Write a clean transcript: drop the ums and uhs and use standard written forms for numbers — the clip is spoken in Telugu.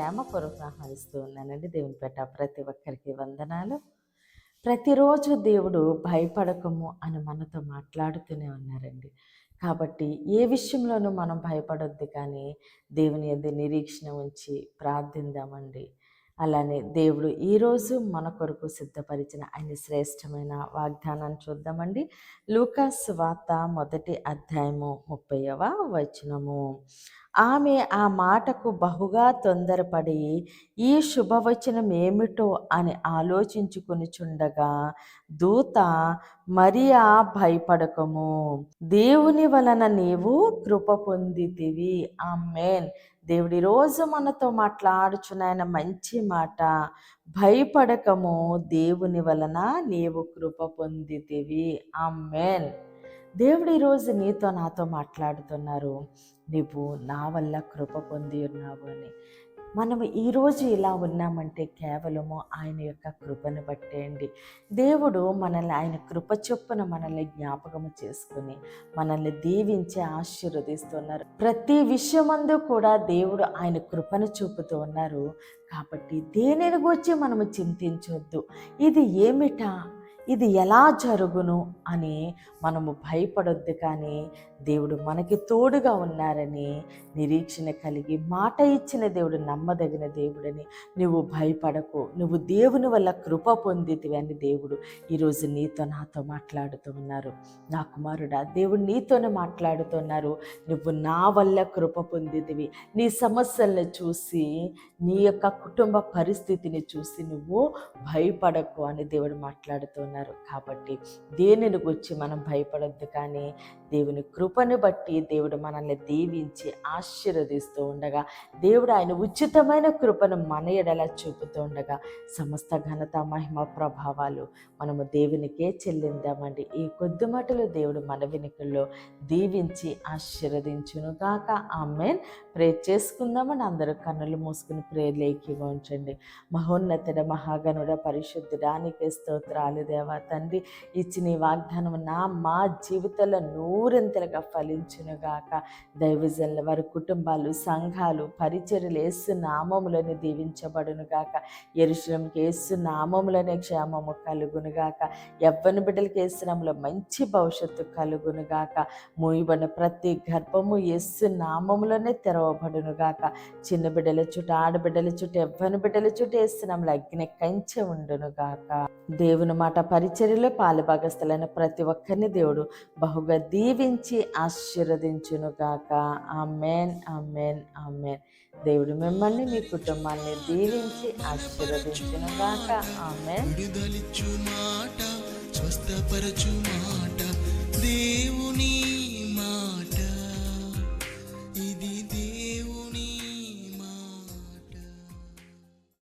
ప్రేమపూర్వకంగా ఆహ్వానిస్తూ ఉన్నానండి. దేవుని పేట ప్రతి ఒక్కరికి వందనాలు. ప్రతిరోజు దేవుడు భయపడకము అని మనతో మాట్లాడుతూనే ఉన్నారండి. కాబట్టి ఏ విషయంలోనూ మనం భయపడొద్దు, కానీ దేవుని యందు నిరీక్షణ ఉంచి ప్రార్థిద్దామండి. అలానే దేవుడు ఈరోజు మన కొరకు సిద్ధపరిచిన ఆయన శ్రేష్టమైన వాగ్దానాన్ని చూద్దామండి. లూకా సువార్త 1వ అధ్యాయము 30వ వచనము. ఆమె ఆ మాటకు బహుగా తొందరపడి ఈ శుభవచనం ఏమిటో అని ఆలోచించుకొనుచుండగా దూత, మరియా భయపడకము, దేవుని వలన నీవు కృప పొందితివి. ఆమేన్. దేవుడి రోజు మనతో మాట్లాడుచున్న మంచి మాట, భయపడకము, దేవుని వలన నీవు కృప పొందితివి. ఆమేన్. దేవుడు ఈరోజు నీతో నాతో మాట్లాడుతున్నారు, నువ్వు నా వల్ల కృప పొంది ఉన్నావు అని. మనము ఈరోజు ఇలా ఉన్నామంటే కేవలము ఆయన యొక్క కృపను బట్టేయండి. దేవుడు మనల్ని ఆయన కృప చొప్పున మనల్ని జ్ఞాపకము చేసుకుని మనల్ని దీవించి ఆశీర్వదిస్తున్నారు. ప్రతి విషయమందు కూడా దేవుడు ఆయన కృపను చూపుతూ ఉన్నారు. కాబట్టి దేనిని గురించి మనము చింతించొద్దు, ఇది ఏమిటా, ఇది ఎలా జరుగును అని మనము భయపడొద్దు, కానీ దేవుడు మనకి తోడుగా ఉన్నారని నిరీక్షణ కలిగి మాట ఇచ్చిన దేవుడు నమ్మదగిన దేవుడని, నువ్వు భయపడకు, నువ్వు దేవుని వల్ల కృప పొందితివి అని దేవుడు ఈరోజు నీతో నాతో మాట్లాడుతూ ఉన్నారు. నా కుమారుడా, దేవుడు నీతోనే మాట్లాడుతున్నారు. నువ్వు నా వల్ల కృప పొందితివి. నీ సమస్యలను చూసి, నీ యొక్క కుటుంబ పరిస్థితిని చూసి నువ్వు భయపడకు అని దేవుడు మాట్లాడుతున్నారు. కాబట్టి దేనిని గురించి మనం భయపడొద్దు, కానీ దేవుని కృపను బట్టి దేవుడు మనల్ని దీవించి ఆశీర్వదిస్తూ ఉండగా, దేవుడు ఆయన ఉచితమైన కృపను మన ఎడల చూపుతూ ఉండగా, సమస్త ఘనత మహిమ ప్రభావాలు మనము దేవునికే చెల్లిందామండి. ఈ కొద్ది మాటలు దేవుడు మన వెనుకల్లో దీవించి ఆశీర్వదించునుగాక. ఆమేన్. ప్రే చేసుకుందామని అందరూ కన్నులు మూసుకుని ప్రేర్లేకి ఉంచండి. మహోన్నతుడ, మహాగణుడ, పరిశుద్ధుడానికి స్తోత్రాలు దేవా. తండ్రి, ఇచ్చిన ఈ వాగ్దానం మా జీవితంలో నూరంతలుగా ఫలించునుగాక. దైవజనుల వారి కుటుంబాలు, సంఘాలు, పరిచర్యలు యేసు నామములని దీవించబడునుగాక. యెరూషలేముకి యేసు నామములనే క్షేమము కలుగునుగాక. యవ్వన బిడ్డలకి యేసు నామములో మంచి భవిష్యత్తు కలుగునుగాక. మూయబడిన ప్రతి గర్భము యేసు నామములోనే తెరవబడునుగాక. చిన్న బిడ్డల చుట్టూ, ఆడబిడ్డల చుట్టూ, యవ్వన బిడ్డల చుట్టూ యేసు నామములో అగ్ని కంచె ఉండునుగాక. దేవుని మాట పరిచర్యలో పాలుభాగస్తులైన ప్రతి ఒక్కరిని దేవుడు బహుగా దీవించి ఆశీర్వదించునుగాక. ఆమేన్, ఆమేన్, ఆమేన్. దేవుడు మిమ్మల్ని, మీ కుటుంబాన్ని దీవించి ఆశీర్వదించునుగాక. ఆమేన్. విడుదలిచ్చు మాట, స్వస్థపరచు మాట, దేవుని